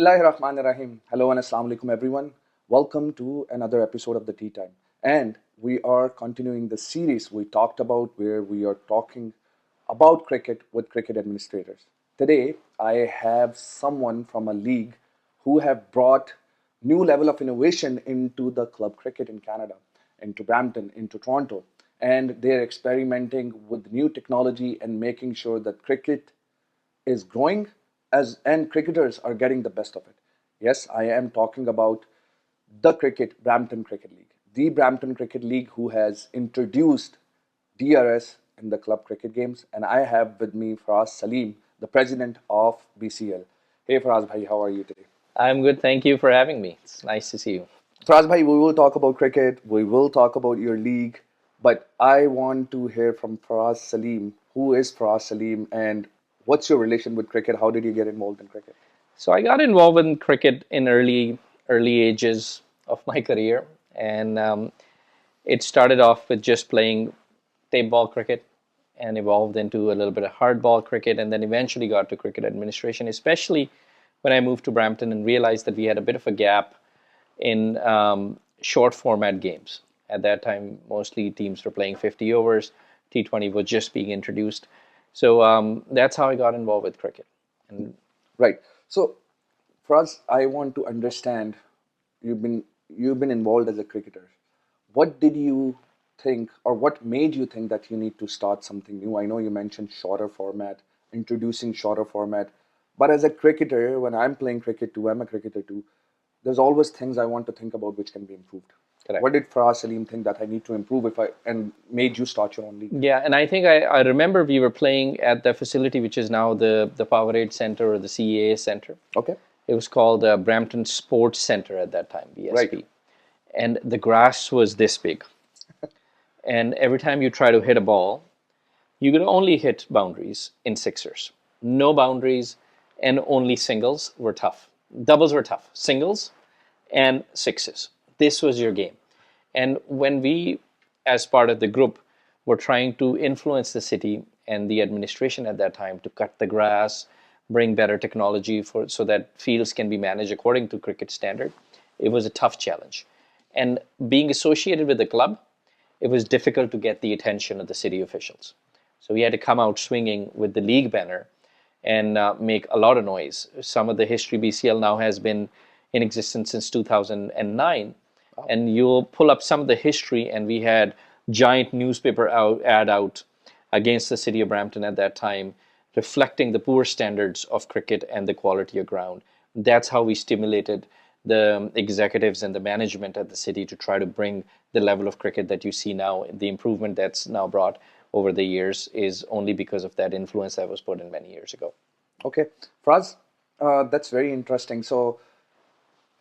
Bismillahirrahmanirrahim. Hello and assalamu alaikum everyone. Welcome to another episode of the Tea Time. And we are continuing the series we talked about where we are talking about cricket with cricket administrators. Today I have someone from a league who have brought new level of innovation into the club cricket in Canada, into Brampton, into Toronto. And they're experimenting with new technology and making sure that cricket is growing as and cricketers are getting the best of it. Yes, I am talking about the Brampton Cricket League. The Brampton Cricket League who has introduced DRS in the club cricket games. And I have with me Faraz Saleem, the president of BCL. Hey Faraz bhai, how are you today? I'm good. Thank you for having me. It's nice to see you. Faraz bhai, we will talk about cricket, we will talk about your league, but I want to hear from Faraz Saleem. Who is Faraz Saleem and what's your relation with cricket? How did you get involved in cricket? So I got involved in cricket in early ages of my career, and it started off with just playing tape ball cricket, and evolved into a little bit of hardball cricket, and then eventually got to cricket administration. Especially when I moved to Brampton and realized that we had a bit of a gap in short format games. At that time, mostly teams were playing 50 overs. T20 was just being introduced. So that's how I got involved with cricket. And Right. So, Faraz, I want to understand. You've been involved as a cricketer. What did you think, or what made you think that you need to start something new? I know you mentioned shorter format, introducing shorter format, but as a cricketer, when I'm playing cricket too, I'm a cricketer too. There's always things I want to think about which can be improved. correct. What did Faraz Saleem think that I need to improve if I and made you start your own league? Yeah, and I think I remember we were playing at the facility which is now the Powerade Center or the CEA Center. Okay. It was called Brampton Sports Center at that time, BSP. Right. And the grass was this big. And every time you try to hit a ball, you could only hit boundaries in sixers. No boundaries, and only singles were tough. Doubles were tough. Singles and sixes. This was your game. And when we, as part of the group, were trying to influence the city and the administration at that time to cut the grass, bring better technology so that fields can be managed according to cricket standard, it was a tough challenge. And being associated with the club, it was difficult to get the attention of the city officials. So we had to come out swinging with the league banner and make a lot of noise. Some of the history, BCL now has been in existence since 2009. Wow. And you'll pull up some of the history, and we had giant newspaper ad out against the city of Brampton at that time, reflecting the poor standards of cricket and the quality of ground. That's how we stimulated the executives and the management at the city to try to bring the level of cricket that you see now. The improvement that's now brought over the years is only because of that influence that was put in many years ago. Okay, Faraz, that's very interesting. So,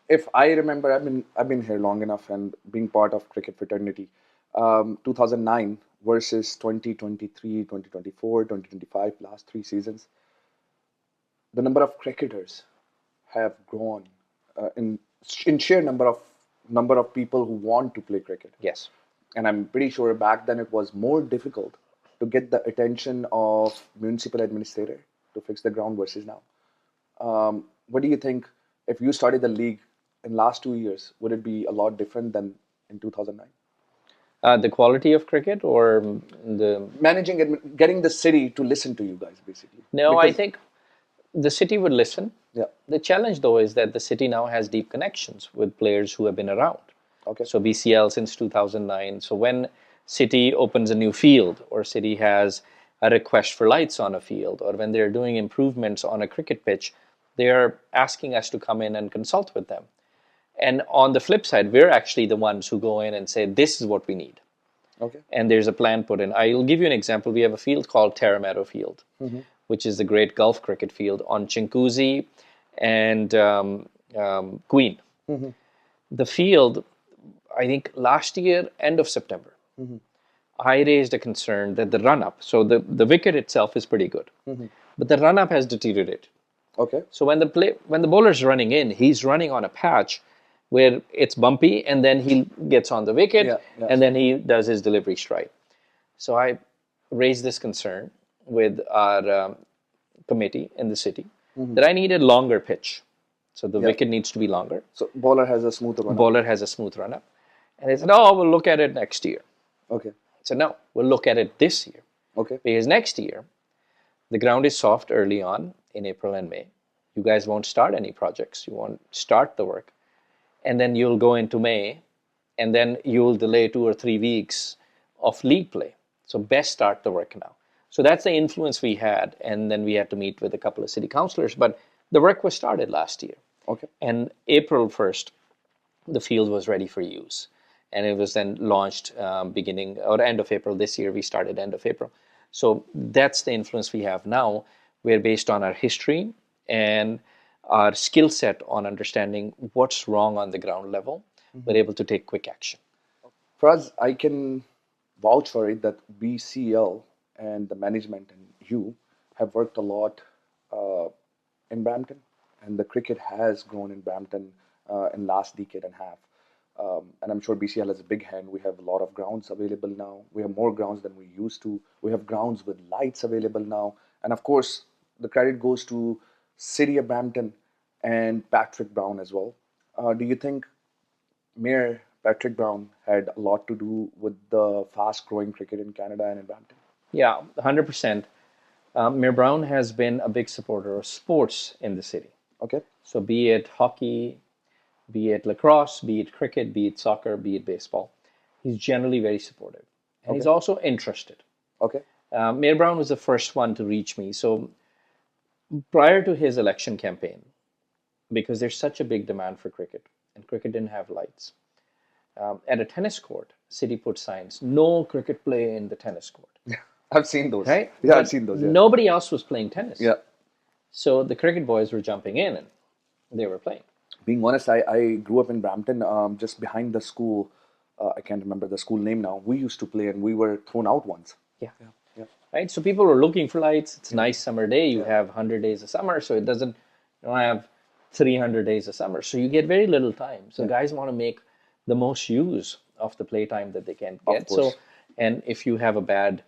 if I remember, I've been here long enough and being part of cricket fraternity. 2009 versus 2023, 2024, 2025, last 3 seasons, the number of cricketers have grown in sheer number of people who want to play cricket. Yes. And I'm pretty sure back then it was more difficult to get the attention of municipal administrator to fix the ground versus now. What do you think if you started the league in last 2 years, would it be a lot different than in 2009? The quality of cricket or the... Managing and getting the city to listen to you guys, basically. No, I think the city would listen. Yeah. The challenge, though, is that the city now has deep connections with players who have been around. Okay. So BCL since 2009. So when city opens a new field, or city has a request for lights on a field, or when they're doing improvements on a cricket pitch, they're asking us to come in and consult with them. And on the flip side, we're actually the ones who go in and say, this is what we need. Okay. And there's a plan put in. I'll give you an example. We have a field called Terramado Field, which is the great Gulf cricket field on Chinguacousy and Queen. The field, I think last year, end of September, I raised a concern that the run-up, so the wicket itself is pretty good, but the run-up has deteriorated. Okay. So when the bowler's running in, he's running on a patch where it's bumpy, and then he gets on the wicket, and then he does his delivery strike. So I raised this concern with our committee in the city that I needed longer pitch. So the wicket needs to be longer. So bowler has a smooth run. Bowler has a smooth run up. And they said, oh, we'll look at it next year. Okay. So no, we'll look at it this year. Okay. Because next year, the ground is soft early on in April and May. You guys won't start any projects. You won't start the work. And then you'll go into May, and then you'll delay 2 or 3 weeks of league play. So best start the work now. So that's the influence we had. And then we had to meet with a couple of city councillors. But the work was started last year. Okay. And April 1st, the field was ready for use. And it was then launched beginning or end of April. This year, we started end of April. So that's the influence we have now. We're based on our history and our skill set on understanding what's wrong on the ground level. We're able to take quick action. For us, I can vouch for it that BCL and the management and you have worked a lot in Brampton, and the cricket has grown in Brampton in last decade and a half. And I'm sure BCL has a big hand. We have a lot of grounds available now. We have more grounds than we used to. We have grounds with lights available now. And of course, the credit goes to City of Brampton and Patrick Brown as well. Do you think Mayor Patrick Brown had a lot to do with the fast-growing cricket in Canada and in Brampton? Yeah, 100%. Mayor Brown has been a big supporter of sports in the city. Okay. So be it hockey, be it lacrosse, be it cricket, be it soccer, be it baseball. He's generally very supportive. And he's also interested. Okay. Mayor Brown was the first one to reach me. So prior to his election campaign, because there's such a big demand for cricket, and cricket didn't have lights, at a tennis court, city put signs, no cricket play in the tennis court. I've seen those. Right? Yeah, But I've seen those. Yeah. nobody else was playing tennis. Yeah. So the cricket boys were jumping in and they were playing. Being honest, I grew up in Brampton, just behind the school. I can't remember the school name now. We used to play and we were thrown out once. Yeah. Yeah. Right? So people were looking for lights. It's a nice summer day. You have 100 days of summer, so it doesn't, you don't have 300 days of summer. So you get very little time. So guys want to make the most use of the playtime that they can get. So, and if you have a bad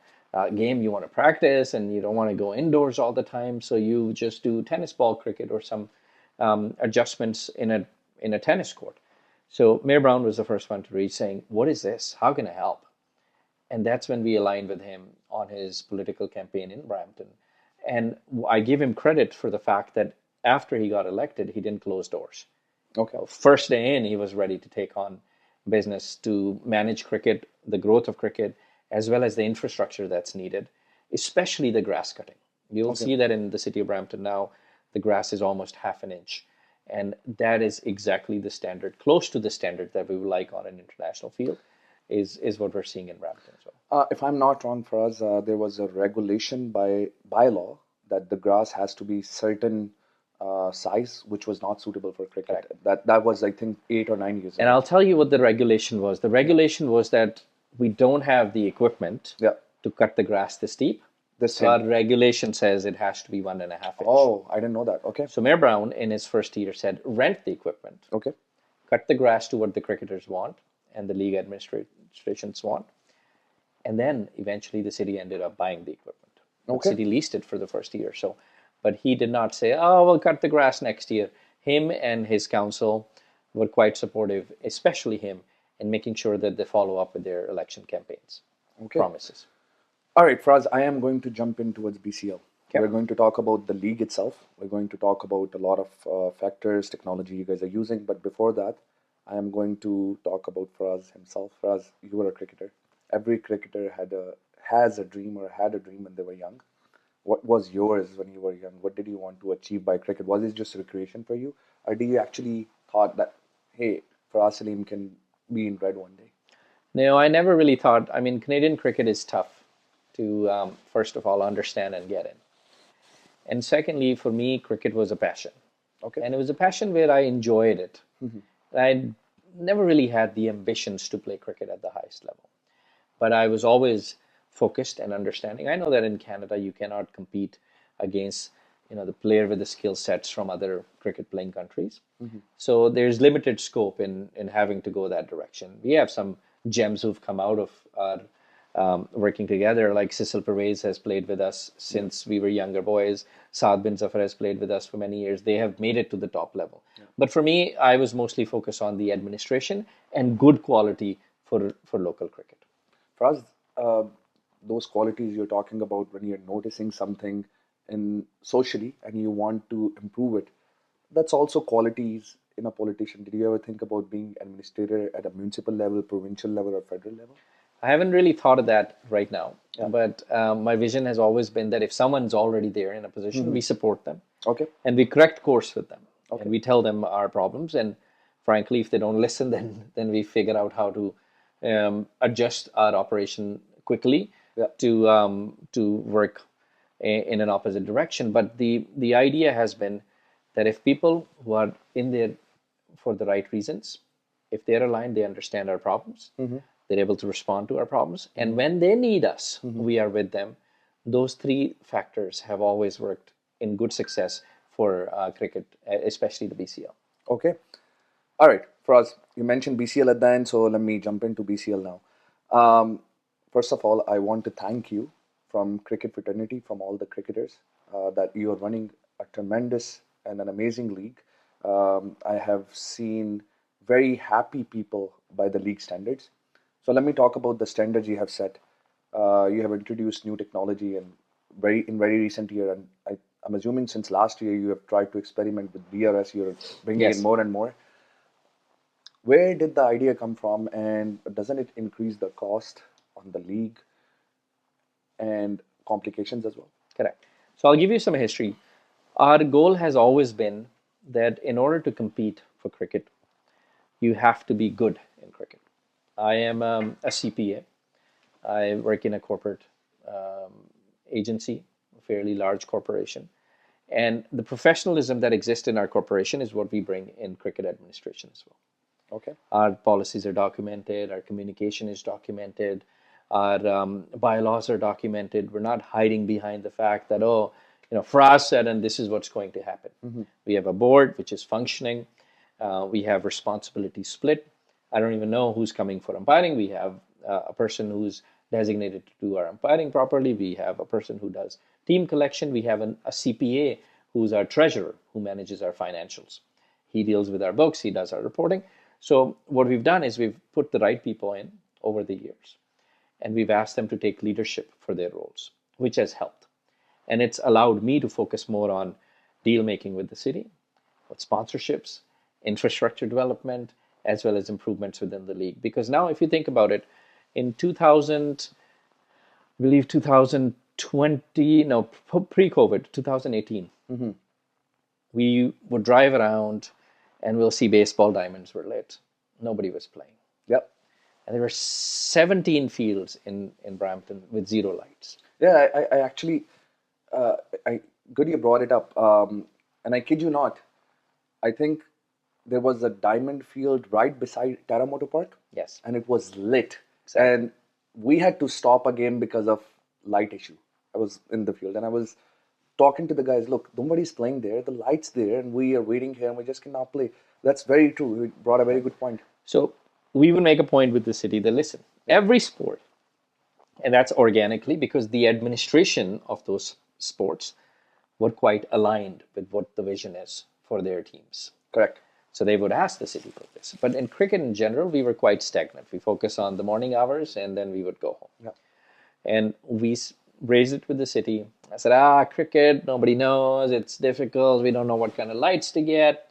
game, you want to practice and you don't want to go indoors all the time. So you just do tennis ball cricket or some adjustments in a tennis court. So Mayor Brown was the first one to reach saying, what is this? How can I help? And that's when we aligned with him on his political campaign in Brampton. And I give him credit for the fact that after he got elected, he didn't close doors. Okay. First day in, he was ready to take on business to manage cricket, the growth of cricket, as well as the infrastructure that's needed, especially the grass cutting. You'll see that in the city of Brampton now, the grass is almost half an inch. And that is exactly the standard, close to the standard that we would like on an international field, is what we're seeing in Brampton as well. If I'm not wrong, for us, there was a regulation by law that the grass has to be certain size, which was not suitable for cricket. That was, I think, 8 or 9 years ago. And I'll tell you what the regulation was. The regulation was that we don't have the equipment to cut the grass this deep. So our regulation says it has to be 1.5 inch. Oh, I didn't know that. Okay. So Mayor Brown, in his first year, said rent the equipment. Okay. Cut the grass to what the cricketers want and the league administrations want. And then eventually the city ended up buying the equipment. The city leased it for the first year. So, but he did not say, oh, we'll cut the grass next year. Him and his council were quite supportive, especially him, in making sure that they follow up with their election campaigns. Promises. All right, Faraz, I am going to jump in towards BCL. We're going to talk about the league itself. We're going to talk about a lot of factors, technology you guys are using. But before that, I am going to talk about Faraz himself. Faraz, you were a cricketer. Every cricketer has a dream or had a dream when they were young. What was yours when you were young? What did you want to achieve by cricket? Was it just recreation for you? Or do you actually thought that, hey, Faraz Saleem can be in red one day? No, I never really thought. I mean, Canadian cricket is tough to, first of all, understand and get in. And secondly, for me, cricket was a passion. Okay. And it was a passion where I enjoyed it. I never really had the ambitions to play cricket at the highest level. But I was always focused and understanding. I know that in Canada, you cannot compete against, the player with the skill sets from other cricket playing countries. So there's limited scope in having to go that direction. We have some gems who've come out of our working together. Like Cecil Pervez has played with us since we were younger boys. Saad bin Zafar has played with us for many years. They have made it to the top level. But for me, I was mostly focused on the administration and good quality for local cricket. Faraz, those qualities you're talking about when you're noticing something in socially and you want to improve it, that's also qualities in a politician. Did you ever think about being administrator at a municipal level, provincial level, or federal level? I haven't really thought of that right now, Yeah. but my vision has always been that if someone's already there in a position, we support them Okay. and we correct course with them, Okay. and we tell them our problems. And frankly, if they don't listen, then we figure out how to adjust our operation quickly Yeah. to work in an opposite direction. But the idea has been that if people who are in there for the right reasons, if they're aligned, they understand our problems, they're able to respond to our problems, and when they need us, we are with them. Those three factors have always worked in good success for cricket, especially the BCL. Okay. All right. Faraz, you mentioned BCL at the end, so let me jump into BCL now. First of all, I want to thank you from cricket fraternity, from all the cricketers, that you are running a tremendous and an amazing league. I have seen very happy people by the league standards. So let me talk about the standards you have set. You have introduced new technology and very recent year, and I'm assuming since last year you have tried to experiment with BRS. You're bringing Yes. in more and more. Where did the idea come from, and doesn't it increase the cost on the league and complications as well? Correct. So I'll give you some history. Our goal has always been that in order to compete for cricket, you have to be good in cricket. I am a CPA. I work in a corporate agency, a fairly large corporation. And the professionalism that exists in our corporation is what we bring in cricket administration as well. Okay. Our policies are documented, our communication is documented, our bylaws are documented. We're not hiding behind the fact that, oh, Faraz said, and this is what's going to happen. We have a board which is functioning. We have responsibility split. I don't even know who's coming for umpiring. We have a person who's designated to do our umpiring properly. We have a person who does team collection. We have a CPA who's our treasurer who manages our financials. He deals with our books. He does our reporting. So what we've done is we've put the right people in over the years, and we've asked them to take leadership for their roles, which has helped. And it's allowed me to focus more on deal making with the city, with sponsorships, infrastructure development, as well as improvements within the league. Because now, if you think about it, in 2000, I believe 2020, no, pre-COVID, 2018, we would drive around and we'll see baseball diamonds were lit. Nobody was playing. Yep. And there were 17 fields in Brampton with zero lights. Yeah, I actually, good you brought it up. And I kid you not, I think there was a diamond field right beside Tara Motor Park. Yes. And it was lit. Exactly. And we had to stop a game because of light issue. I was in the field and I was talking to the guys, look, nobody's playing there. The light's there and we are waiting here and we just cannot play. That's very true. You brought a very good point. So we would make a point with the city that, listen, every sport, and that's organically because the administration of those sports were quite aligned with what the vision is for their teams. Correct. So they would ask the city for this. But in cricket in general, we were quite stagnant. We focus on the morning hours and then we would go home. Yeah. And we raised it with the city. I said, cricket, nobody knows. It's difficult. We don't know what kind of lights to get.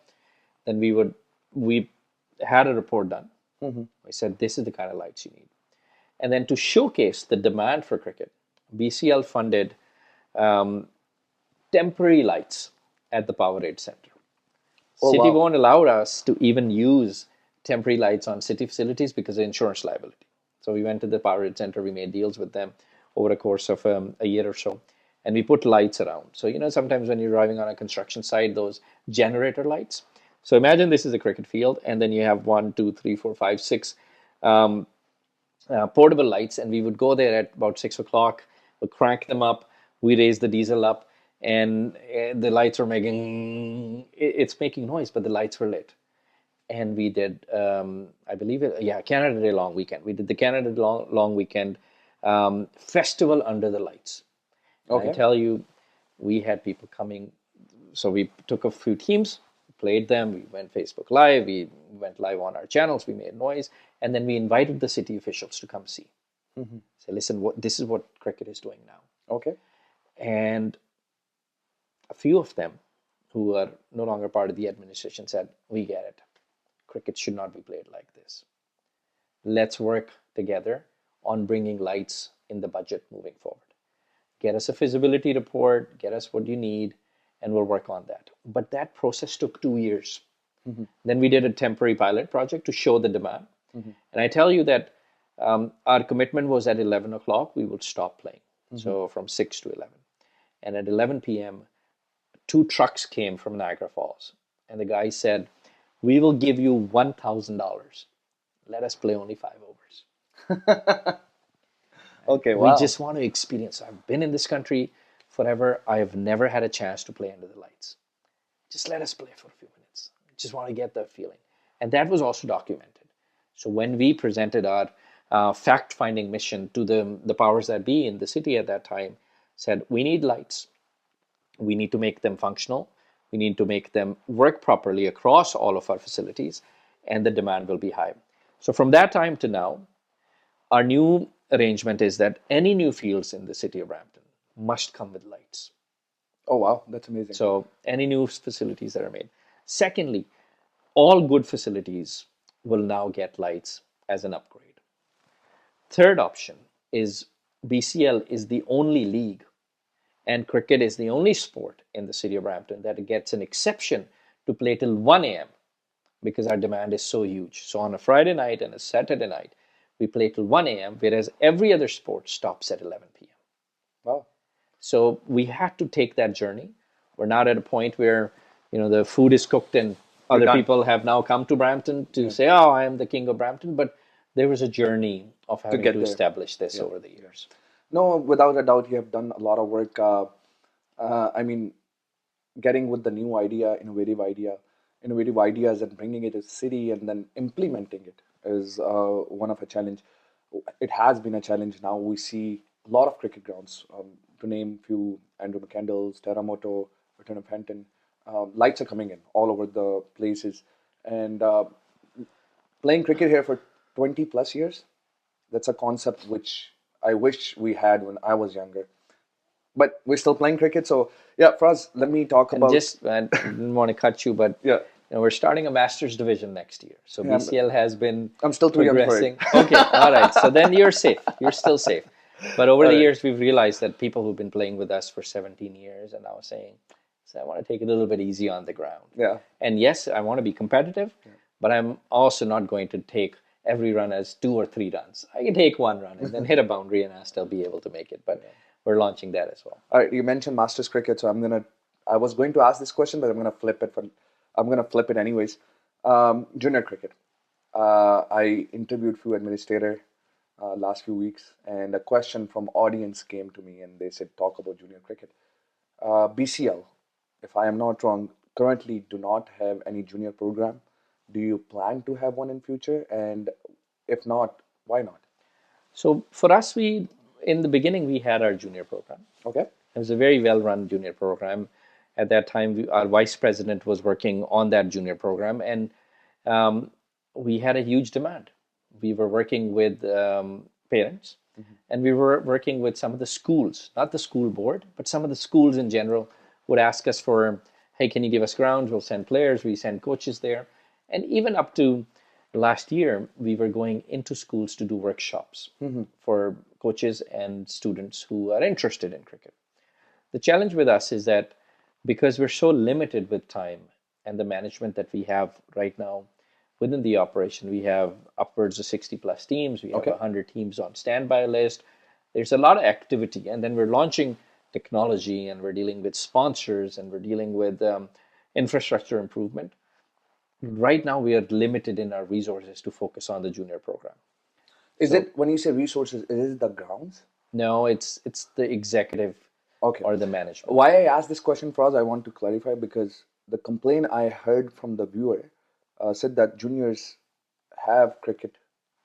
Then we had a report done. We said, this is the kind of lights you need. And then to showcase the demand for cricket, BCL funded temporary lights at the Powerade Center. Oh, City wow. won't allow us to even use temporary lights on city facilities because of insurance liability. So we went to the Powerade Center, we made deals with them over a course of a year or so, and we put lights around. So, sometimes when you're driving on a construction site, those generator lights. So imagine this is a cricket field, and then you have 1, 2, 3, 4, 5, 6 portable lights, and we would go there at about 6 o'clock, we'd crank them up, we raise the diesel up, and the lights are it's making noise, but the lights were lit. And we did, I believe Canada Day long weekend. We did the Canada long weekend festival under the lights. And I Okay. tell you, we had people coming. So we took a few teams, played them. We went Facebook Live. We went live on our channels. We made noise, and then we invited the city officials to come see. Say, listen, this is what cricket is doing now. Okay. And a few of them who are no longer part of the administration said, we get it. Cricket should not be played like this. Let's work together on bringing lights in the budget moving forward. Get us a feasibility report, get us what you need, and we'll work on that. But that process took 2 years. Then we did a temporary pilot project to show the demand. And I tell you that our commitment was at 11 o'clock, we would stop playing. So from 6 to 11. And at 11 p.m., 2 trucks came from Niagara Falls. And the guy said, we will give you $1,000. Let us play only 5 overs. Okay. We Wow. just want to experience. I've been in this country forever. I have never had a chance to play under the lights. Just let us play for a few minutes. Just want to get that feeling. And that was also documented. So when we presented our fact-finding mission to the powers that be in the city at that time, said, we need lights. We need to make them functional. We need to make them work properly across all of our facilities, and the demand will be high. So from that time to now, our new arrangement is that any new fields in the city of Brampton must come with lights. Oh, wow. That's amazing. So any new facilities that are made. Secondly, all good facilities will now get lights as an upgrade. Third option is BCL is the only league, and cricket is the only sport in the city of Brampton that gets an exception to play till 1 a.m. because our demand is so huge. So on a Friday night and a Saturday night, we play till 1 a.m., whereas every other sport stops at 11 p.m. Wow. So we had to take that journey. We're not at a point where, the food is cooked and other done. people have now come to Brampton to say, oh, I am the king of Brampton. But there was a journey of having get to there. establish this over the years. No, without a doubt, you have done a lot of work. I mean, getting with the new idea, innovative ideas, and bringing it to the city and then implementing it is one of a challenge. It has been a challenge. Now we see a lot of cricket grounds. To name few, Andrew McCandless, Terramoto, Return of Fenton. Lights are coming in all over the places, and playing cricket here for 20 plus years. That's a concept which I wish we had when I was younger. But we're still playing cricket. So, yeah, Faraz, let me talk about. I didn't want to cut you, but Yeah. we're starting a Masters division next year. So BCL has been I'm still too young for it. Okay, all right. So then you're safe. You're still safe. But over the years, we've realized that people who've been playing with us for 17 years are now saying, so I want to take it a little bit easy on the ground. Yeah. And yes, I want to be competitive, but I'm also not going to take every run as 2 or 3 runs. I can take 1 run and then hit a boundary and I'll still be able to make it. But we're launching that as well. All right, you mentioned Masters cricket, so I was going to ask this question, but I'm gonna flip it. I'm gonna flip it anyways. Junior cricket. I interviewed few administrator last few weeks, and a question from audience came to me, and they said talk about junior cricket. BCL, if I am not wrong, currently do not have any junior program. Do you plan to have one in future? And if not, why not? So for us, in the beginning, we had our junior program. Okay. It was a very well-run junior program. At that time, our vice president was working on that junior program, and we had a huge demand. We were working with parents, and we were working with some of the schools, not the school board, but some of the schools in general would ask us for, hey, can you give us grounds? We'll send players, we send coaches there. And even up to last year, we were going into schools to do workshops for coaches and students who are interested in cricket. The challenge with us is that because we're so limited with time and the management that we have right now within the operation, we have upwards of 60 plus teams, we have 100 teams on standby list. There's a lot of activity, and then we're launching technology, and we're dealing with sponsors, and we're dealing with infrastructure improvement. Right now, we are limited in our resources to focus on the junior program. Is it, when you say resources, is it the grounds? No, it's the executive or the management. Why I asked this question, Faraz, I want to clarify because the complaint I heard from the viewer said that juniors have cricket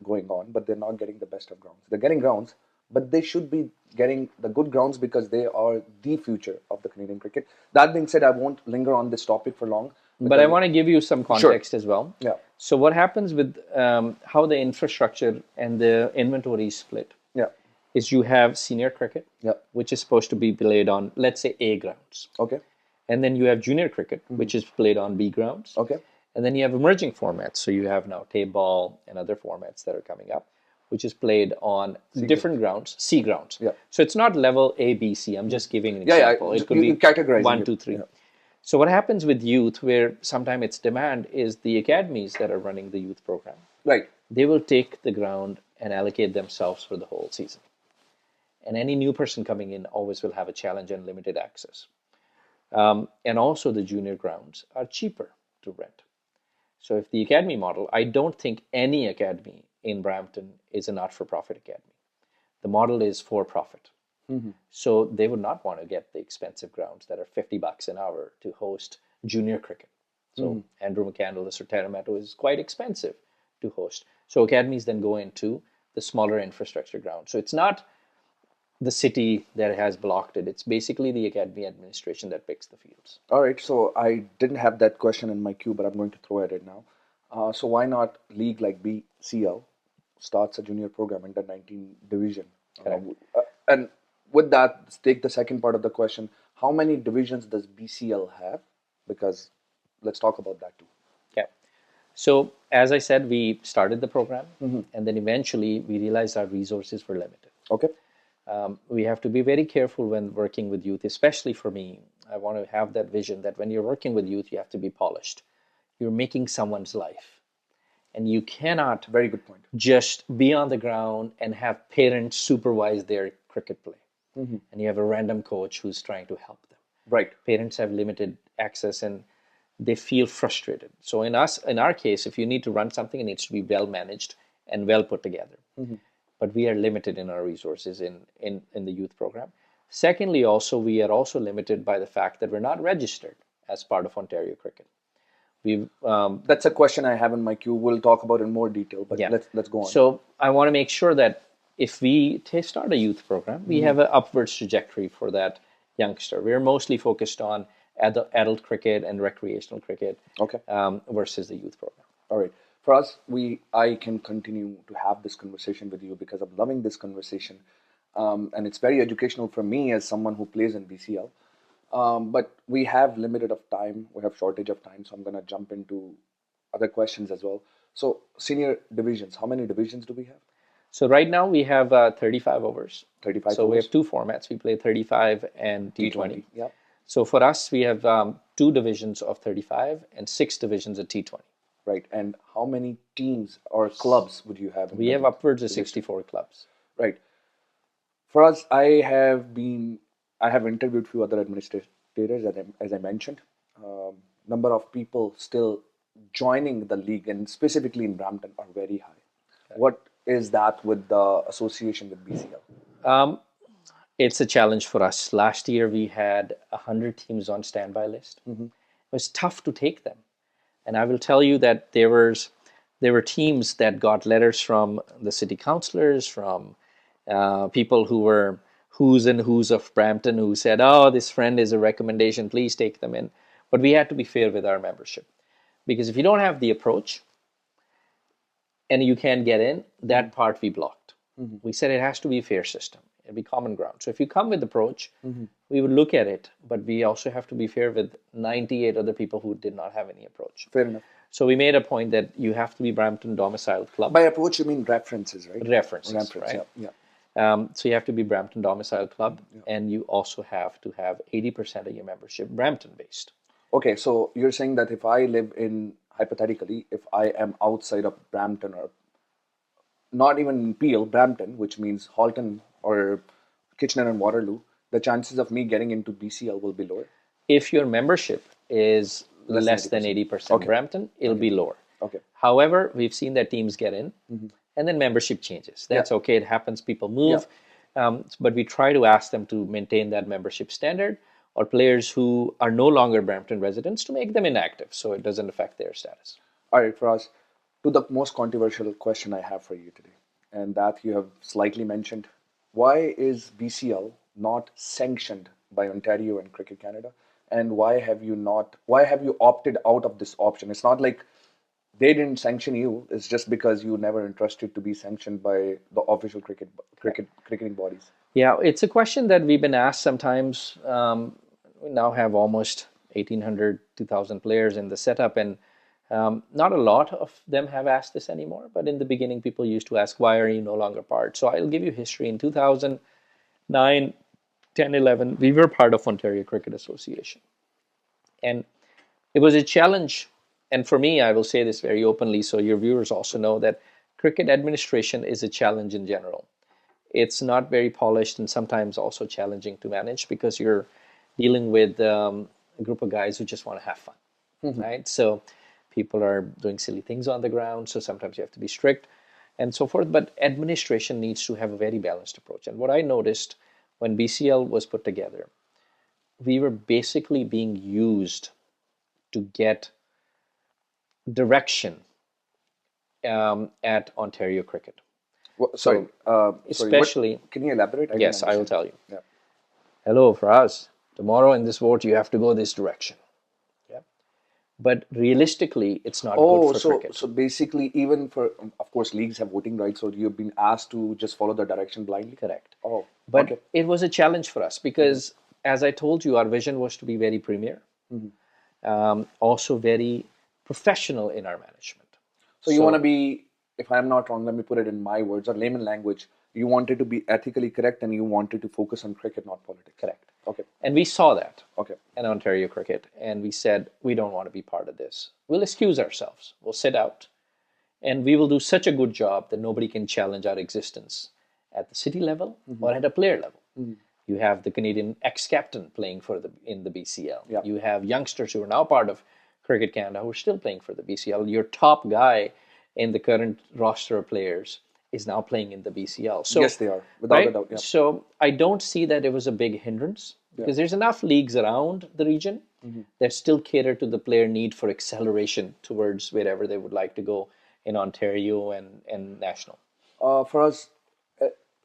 going on, but they're not getting the best of grounds. They're getting grounds, but they should be getting the good grounds because they are the future of the Canadian cricket. That being said, I won't linger on this topic for long. But I want to give you some context as well. Yeah. So what happens with how the infrastructure and the inventory is split Yeah. is you have senior cricket, Yeah. which is supposed to be played on, let's say, A grounds. Okay. And then you have junior cricket, which is played on B grounds. Okay. And then you have emerging formats. So you have now tape ball and other formats that are coming up, which is played on different grounds, C grounds. Yeah. So it's not level A, B, C. I'm just giving an Yeah, example. yeah. It could be Categorizing 1, 2, 3. Yeah. So what happens with youth, where sometimes it's demand, is the academies that are running the youth program. Right. They will take the ground and allocate themselves for the whole season. And any new person coming in always will have a challenge and limited access. And also the junior grounds are cheaper to rent. So if the academy model, I don't think any academy in Brampton is a not-for-profit academy. The model is for profit. So they would not want to get the expensive grounds that are $50 an hour to host junior cricket. So Andrew McCandless or Terrameto is quite expensive to host. So academies then go into the smaller infrastructure grounds. So it's not the city that has blocked it. It's basically the academy administration that picks the fields. All right. So I didn't have that question in my queue, but I'm going to throw at it now. So why not league like BCL starts a junior program under 19 division? And with that, take the second part of the question. How many divisions does BCL have? Because let's talk about that too. Okay. So as I said, we started the program, and then eventually we realized our resources were limited. Okay. We have to be very careful when working with youth, especially for me. I want to have that vision that when you're working with youth, you have to be polished. You're making someone's life. And you cannot Very good point. just be on the ground and have parents supervise their cricket play. And you have a random coach who's trying to help them. Right. Parents have limited access and they feel frustrated. So in our case, if you need to run something, it needs to be well managed and well put together. But we are limited in our resources in the youth program. Secondly, also, we are also limited by the fact that we're not registered as part of Ontario Cricket. That's a question I have in my queue. We'll talk about in more detail, but let's go on. So I want to make sure that if we start a youth program, we have an upwards trajectory for that youngster. We're mostly focused on adult cricket and recreational cricket versus the youth program. All right. For us, I can continue to have this conversation with you because I'm loving this conversation. And it's very educational for me as someone who plays in BCL. But we have limited of time. We have shortage of time. So I'm going to jump into other questions as well. So senior divisions, how many divisions do we have? So right now we have 35 overs. 35 So overs. we have two formats. We play 35 and T20. Yeah. So for us, we have 2 divisions of 35 and 6 divisions of T20. Right. And how many teams or clubs would you have? We have upwards of 64 clubs. Right. For us, I have interviewed a few other administrators, as I mentioned. Number of people still joining the league, and specifically in Brampton, are very high. What is that with the association with BCL? It's a challenge for us. Last year, we had 100 teams on standby list. It was tough to take them. And I will tell you that there were teams that got letters from the city councillors, from people who were who's and who's of Brampton, who said, oh, this friend is a recommendation, please take them in. But we had to be fair with our membership. Because if you don't have the approach and you can't get in, that part we blocked. We said it has to be a fair system. It'll be common ground. So if you come with approach, we would look at it, but we also have to be fair with 98 other people who did not have any approach. Fair enough. So we made a point that you have to be Brampton domiciled club. By approach, you mean references, right? References, right? Yeah. So you have to be Brampton domiciled club, and you also have to have 80% of your membership Brampton based. Okay, so you're saying that if I live in, hypothetically, if I am outside of Brampton or not even in Peel, Brampton, which means Halton or Kitchener and Waterloo, the chances of me getting into BCL will be lower. If your membership is less than 80% Brampton, it'll be lower. Okay. However, we've seen that teams get in, and then membership changes. That's okay. It happens. People move. But we try to ask them to maintain that membership standard, or players who are no longer Brampton residents to make them inactive so it doesn't affect their status. All right, Faraz, to the most controversial question I have for you today, and that you have slightly mentioned why is BCL not sanctioned by Ontario and Cricket Canada? And why have you opted out of this option? It's not like they didn't sanction you. It's just because you never interested to be sanctioned by the official cricketing bodies. Yeah, it's a question that we've been asked sometimes. We now have almost 1,800, 2,000 players in the setup, and not a lot of them have asked this anymore. But in the beginning, people used to ask, why are you no longer part? So I'll give you history. In 2009, 10, 11, we were part of Ontario Cricket Association. And it was a challenge. And for me, I will say this very openly so your viewers also know that cricket administration is a challenge in general. It's not very polished and sometimes also challenging to manage because you're dealing with a group of guys who just want to have fun, right? So people are doing silly things on the ground. So sometimes you have to be strict and so forth. But administration needs to have a very balanced approach. And what I noticed when BCL was put together, we were basically being used to get direction at Ontario Cricket. Well, sorry, especially, can you elaborate? Yes, I will tell you. Yeah. Hello, Faraz. Tomorrow in this vote, you have to go this direction. Yeah. But realistically, it's not good for cricket. So basically, even for, of course, leagues have voting rights, so you've been asked to just follow the direction blindly? Correct. Oh, but okay. It was a challenge for us because, as I told you, our vision was to be very premier, also very professional in our management. So you want to be, if I'm not wrong, let me put it in my words or layman language, you wanted to be ethically correct and you wanted to focus on cricket, not politics. Correct. Okay. And we saw that Okay. in Ontario Cricket, and we said, we don't want to be part of this. We'll excuse ourselves. We'll sit out, and we will do such a good job that nobody can challenge our existence at the city level or at a player level. You have the Canadian ex-captain playing in the BCL. Yeah. You have youngsters who are now part of Cricket Canada who are still playing for the BCL. Your top guy in the current roster of players is now playing in the BCL. So, yes, they are, without a doubt. Yeah. So I don't see that it was a big hindrance because there's enough leagues around the region that still cater to the player need for acceleration towards wherever they would like to go in Ontario and national. For us,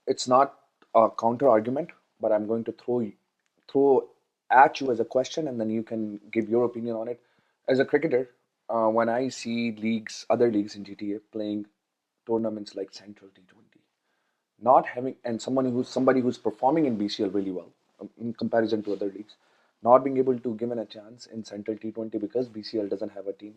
it's not a counter argument, but I'm going to throw at you as a question, and then you can give your opinion on it. As a cricketer, when I see other leagues in GTA playing tournaments like Central T20, not having, and somebody who's performing in BCL really well in comparison to other leagues, not being able to given a chance in Central T20 because BCL doesn't have a team.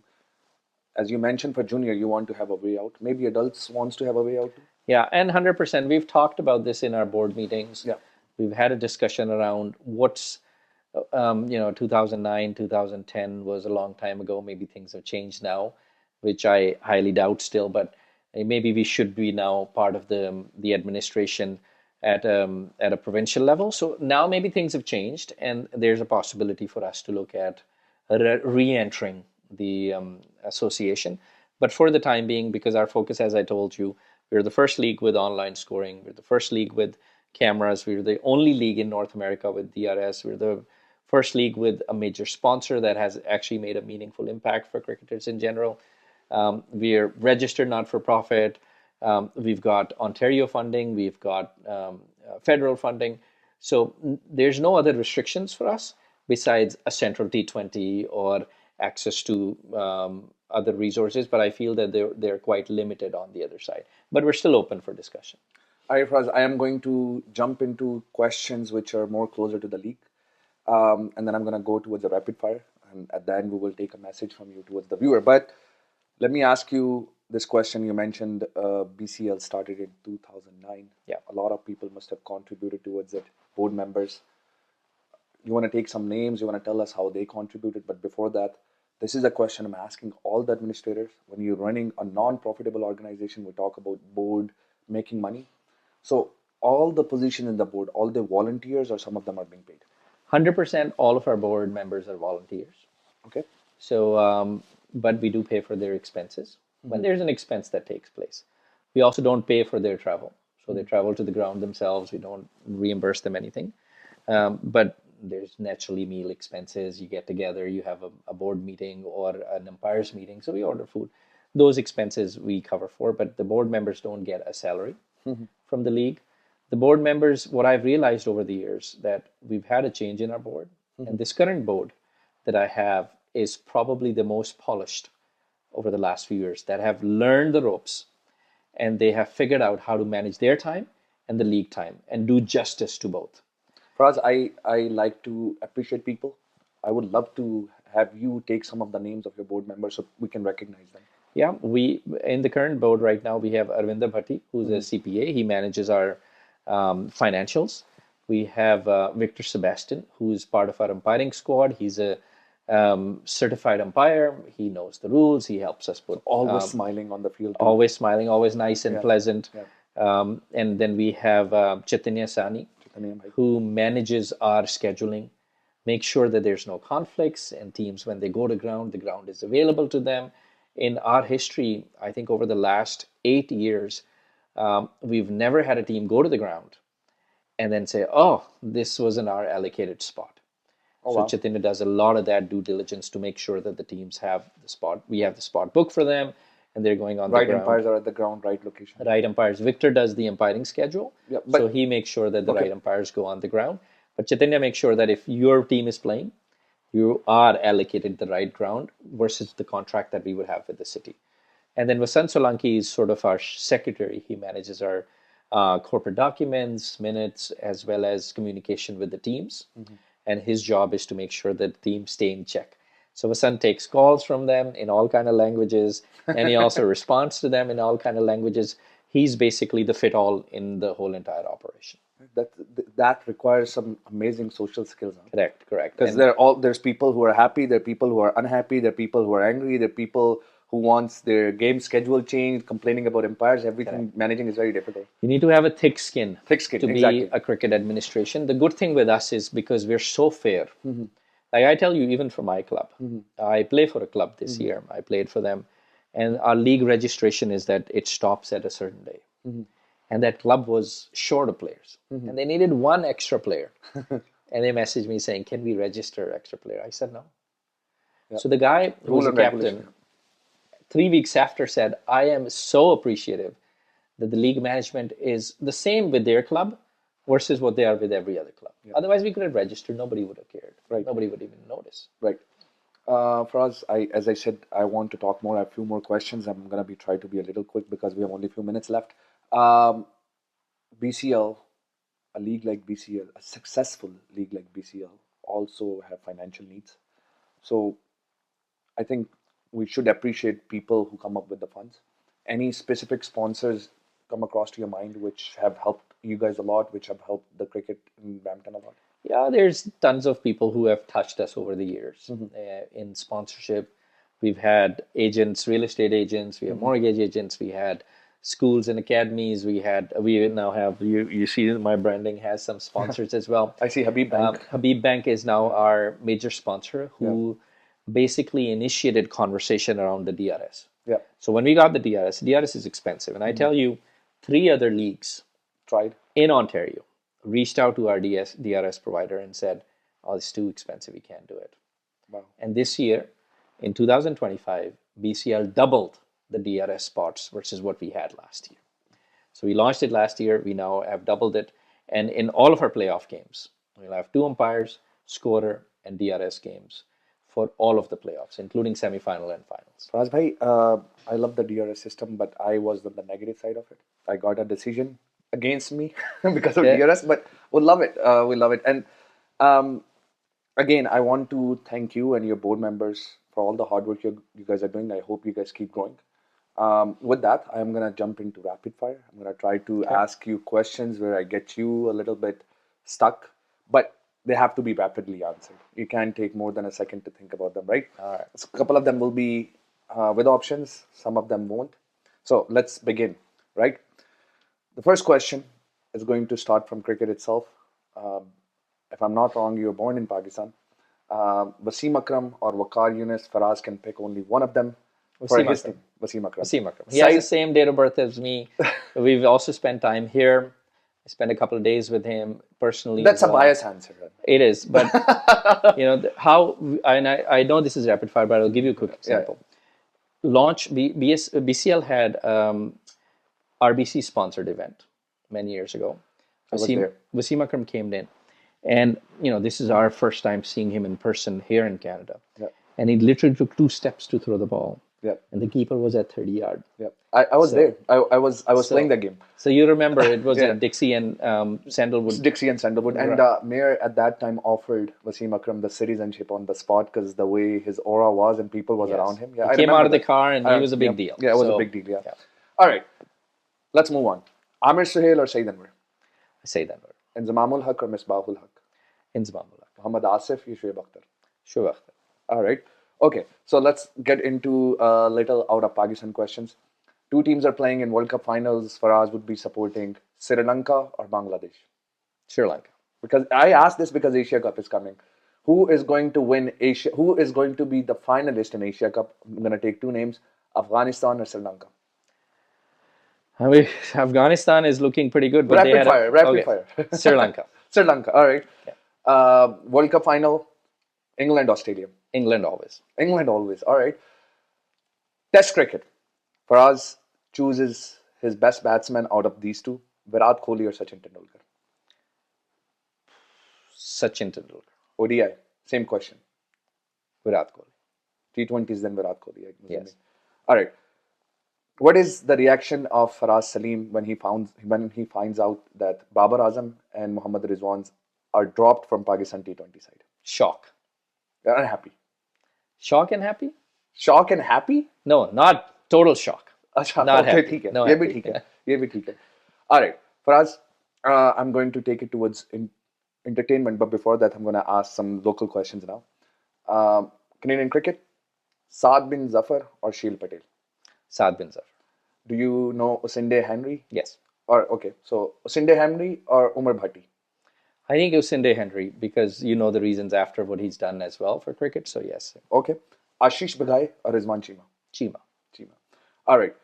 As you mentioned, for junior, you want to have a way out. Maybe adults wants to have a way out too. Yeah, and 100%. We've talked about this in our board meetings. Yeah. We've had a discussion around what's, 2009, 2010 was a long time ago. Maybe things have changed now, which I highly doubt still. But maybe we should be now part of the administration at a provincial level. So now maybe things have changed, and there's a possibility for us to look at re-entering the association. But for the time being, because our focus, as I told you, we're the first league with online scoring. We're the first league with cameras. We're the only league in North America with DRS. We're the first league with a major sponsor that has actually made a meaningful impact for cricketers in general. We're registered not-for-profit. We've got Ontario funding. We've got federal funding. So there's no other restrictions for us besides a Central T20 or access to other resources. But I feel that they're quite limited on the other side. But we're still open for discussion. All right, Faraz, I am going to jump into questions which are more closer to the league. And then I'm going to go towards the rapid fire. And at the end, we will take a message from you towards the viewer. But let me ask you this question. You mentioned BCL started in 2009. Yeah. A lot of people must have contributed towards it, board members. You want to take some names, you want to tell us how they contributed. But before that, this is a question I'm asking all the administrators. When you're running a non-profitable organization, we talk about board making money. So all the positions in the board, all the volunteers or some of them are being paid? 100% all of our board members are volunteers. Okay. So, but we do pay for their expenses when there's an expense that takes place. We also don't pay for their travel. So they travel to the ground themselves. We don't reimburse them anything. But there's naturally meal expenses. You get together, you have a board meeting or an umpires meeting. So we order food. Those expenses we cover for, but the board members don't get a salary from the league. The board members, what I've realized over the years, that we've had a change in our board, and this current board that I have is probably the most polished over the last few years, that have learned the ropes, and they have figured out how to manage their time and the league time and do justice to both. Faraz, I like to appreciate people. I would love to have you take some of the names of your board members so we can recognize them. Yeah, we in the current board right now we have Arvinder Bhatti, who's a CPA. He manages our financials. We have Victor Sebastian, who is part of our umpiring squad. He's a certified umpire. He knows the rules. He helps us put Always smiling on the field. always smiling, always nice and pleasant. Yeah. And then we have Chaitanya Sani, who manages our scheduling, makes sure that there's no conflicts, and teams, when they go to ground, the ground is available to them. In our history, I think over the last 8 years, we've never had a team go to the ground and then say, oh, this wasn't our allocated spot. So Chaitanya does a lot of that due diligence to make sure that the teams have the spot. We have the spot booked for them, and they're going on the ground. Right umpires are at the ground, right location. Right umpires. Victor does the umpiring schedule, so he makes sure that the right umpires go on the ground. But Chaitanya makes sure that if your team is playing, you are allocated the right ground versus the contract that we would have with the city. And then Vasant Solanki is sort of our secretary. He manages our corporate documents, minutes, as well as communication with the teams. And his job is to make sure that the teams stay in check. So Vasant takes calls from them in all kind of languages, and he also responds to them in all kind of languages. He's basically the fit-all in the whole entire operation. That requires some amazing social skills. Huh? Correct. Because there's people who are happy, there are people who are unhappy, there are people who are angry, there are people who wants their game schedule changed, complaining about umpires. Everything managing is very difficult. You need to have a thick skin. To be a cricket administration. The good thing with us is because we're so fair. Like I tell you, even for my club, I play for a club this year. I played for them, and our league registration is that it stops at a certain day. And that club was short of players, and they needed one extra player. And they messaged me saying, "Can we register extra player?" I said no. So the guy who was the captain, 3 weeks after, said, "I am so appreciative that the league management is the same with their club versus what they are with every other club. Otherwise, we could have registered. Nobody would have cared. Nobody would even notice." Right. Faraz, as I said, I want to talk more. I have a few more questions. I'm going to try to be a little quick because we have only a few minutes left. BCL, a league like BCL, a successful league like BCL, also have financial needs. So I think we should appreciate people who come up with the funds. Any specific sponsors come across to your mind which have helped you guys a lot, which have helped the cricket in Brampton a lot? Yeah, there's tons of people who have touched us over the years in sponsorship. We've had agents, real estate agents, we have mortgage agents, we had schools and academies, we now have, you see my branding has some sponsors as well. I see Habib Bank. Habib Bank is now our major sponsor who basically initiated conversation around the DRS. So when we got the DRS is expensive. And I tell you, 3 other leagues tried in Ontario reached out to our DRS provider and said, "Oh, it's too expensive, we can't do it." Wow. And this year, in 2025, BCL doubled the DRS spots versus what we had last year. So we launched it last year, we now have doubled it. And in all of our playoff games, we'll have 2 umpires, scorer, and DRS games for all of the playoffs, including semi-final and finals. Faraz bhai, I love the DRS system, but I was on the negative side of it. I got a decision against me because of DRS, but we love it. We love it. And again, I want to thank you and your board members for all the hard work you guys are doing. I hope you guys keep growing. With that, I'm going to jump into rapid fire. I'm going to try to ask you questions where I get you a little bit stuck, but they have to be rapidly answered. You can't take more than a second to think about them, right? All right. So a couple of them will be with options. Some of them won't. So let's begin, right? The first question is going to start from cricket itself. If I'm not wrong, you were born in Pakistan. Wasim Akram or Waqar Yunus, Faraz can pick only one of them for his team. Wasim Akram. Wasim Akram. He has the same date of birth as me. We've also spent time here. I spent a couple of days with him personally. That's a biased answer. Right? It is, but you know how. And I know this is rapid fire, but I'll give you a quick example. BCL had RBC sponsored event many years ago. I was there. Wasim Akram came in, and this is our first time seeing him in person here in Canada. Yeah. And he literally took 2 steps to throw the ball. Yeah. And the keeper was at 30 yard. Yeah. I was there. I was playing that game. So you remember it was Yeah. at Dixie and Sandalwood. Dixie and Sandalwood. And Mayor at that time offered Wasim Akram the citizenship on the spot because the way his aura was and people was around him. Yeah, he came out of the car and he was a big deal. Yeah, it was a big deal. Yeah. All right. Let's move on. Amir Suhail or Saeed Anwar? Saeed Anwar. Inzamamul Haq or Misbahul Haq? Inzamamul Haq. Muhammad Asif or Shoaib Akhtar? Shoaib Akhtar. All right. Okay, so let's get into a little out of Pakistan questions. 2 teams are playing in World Cup finals. Faraz would be supporting Sri Lanka or Bangladesh? Sri Lanka. Because I asked this because Asia Cup is coming. Who is going to win Asia? Who is going to be the finalist in Asia Cup? I'm going to take 2 names, Afghanistan or Sri Lanka. I mean, Afghanistan is looking pretty good. But rapid fire. Sri Lanka. Sri Lanka, all right. World Cup final, England, Australia. England always. England always, all right. Test cricket. Faraz chooses his best batsman out of these 2, Virat Kohli or Sachin Tendulkar? Sachin Tendulkar. ODI, same question. Virat Kohli. T20s, then Virat Kohli. Yes. All right. What is the reaction of Faraz Saleem when he finds out that Babar Azam and Mohammad Rizwan are dropped from Pakistan T20 side? Shock. They're unhappy. Shock and happy? Shock and happy? No, not total shock. Not happy. No, ये भी ठीक है. All right, Faraz, I'm going to take it towards entertainment, but before that, I'm going to ask some local questions now. Canadian cricket, Saad bin Zafar or Sheel Patel? Saad bin Zafar. Do you know Osinde Henry? Yes. So Osinde Henry or Umar Bhatti? I think Osinde Henry because you know the reasons after what he's done as well for cricket. So yes. Okay. Ashish Baghai or Rizwan Cheema? Cheema. All right.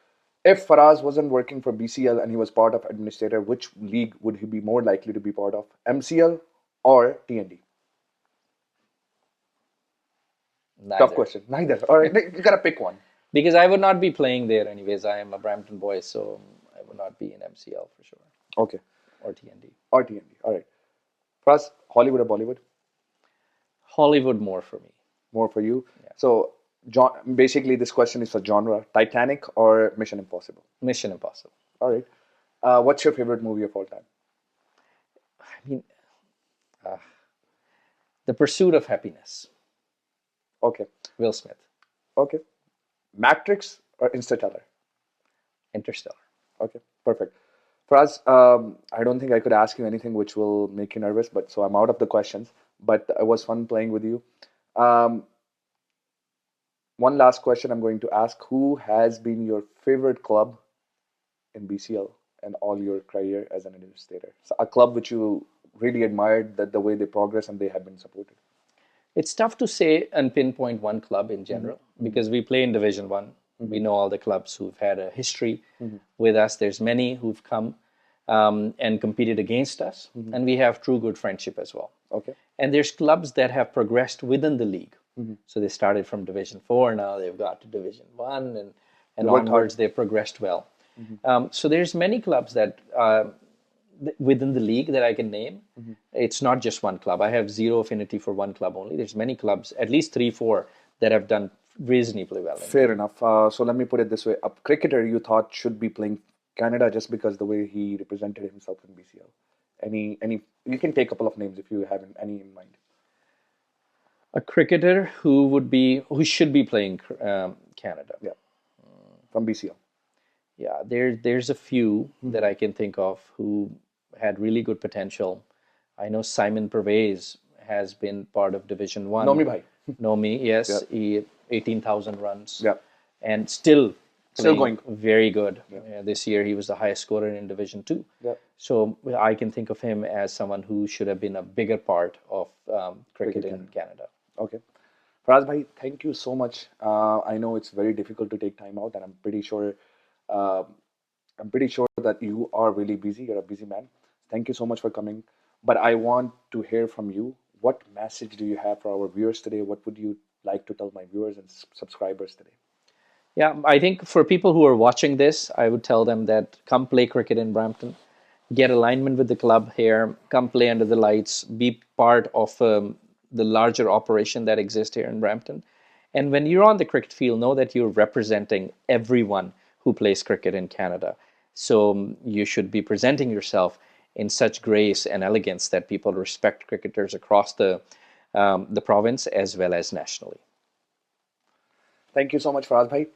If Faraz wasn't working for BCL and he was part of administrator, which league would he be more likely to be part of? MCL or TND? Neither. Tough question. Neither. All right. You gotta pick one. Because I would not be playing there anyways. I am a Brampton boy, so I would not be in MCL for sure. Okay. Or TND. All right. Faraz, Hollywood or Bollywood? Hollywood more for me. More for you. Yeah. So, basically, this question is for genre: Titanic or Mission Impossible? Mission Impossible. All right. What's your favorite movie of all time? I mean, The Pursuit of Happiness. Okay. Will Smith. Okay. Matrix or Interstellar? Interstellar. Okay. Perfect. Faraz, I don't think I could ask you anything which will make you nervous, but so I'm out of the questions. But it was fun playing with you. One last question I'm going to ask. Who has been your favorite club in BCL and all your career as an administrator? So a club which you really admired that the way they progress and they have been supported. It's tough to say and pinpoint one club in general because we play in Division 1. We know all the clubs who've had a history with us. There's many who've come and competed against us. And we have true good friendship as well. Okay. And there's clubs that have progressed within the league. So they started from Division 4, now they've got to Division 1 and onwards they've progressed well. So there's many clubs that within the league that I can name. It's not just one club. I have zero affinity for one club only. There's many clubs, at least 3-4, that have done reasonably well. Fair enough. So let me put it this way. A cricketer you thought should be playing Canada just because the way he represented himself in BCL. Any? You can take a couple of names if you have any in mind. A cricketer who should be playing Canada. Yeah. From BCL. Yeah, there's a few that I can think of who had really good potential. I know Simon Pervez has been part of Division 1. Nomi bhai. Nomi, yes. He 18,000 runs. Yeah. And still going. Very good. Yeah. This year he was the highest scorer in Division 2. Yeah. So I can think of him as someone who should have been a bigger part of cricket in Canada. Okay. Faraz bhai, thank you so much. I know it's very difficult to take time out, and I'm pretty sure that you are really busy. You're a busy man. Thank you so much for coming. But I want to hear from you. What message do you have for our viewers today? What would you like to tell my viewers and subscribers today? Yeah, I think for people who are watching this, I would tell them that come play cricket in Brampton. get alignment with the club here, come play under the lights, be part of the larger operation that exists here in Brampton. And when you're on the cricket field, know that you're representing everyone who plays cricket in Canada. So you should be presenting yourself in such grace and elegance that people respect cricketers across the province as well as nationally. Thank you so much, Faraz bhai.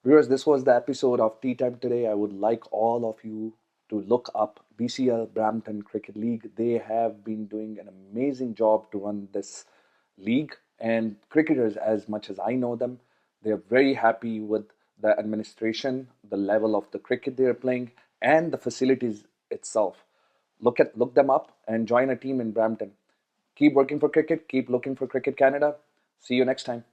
Viewers, this was the episode of Tea Time today. I would like all of you to look up BCL, Brampton Cricket League. They have been doing an amazing job to run this league, and cricketers, as much as I know them, they're very happy with the administration, the level of the cricket they're playing, and the facilities itself. Look them up and join a team in Brampton. Keep working for cricket, keep looking for Cricket Canada. See you next time.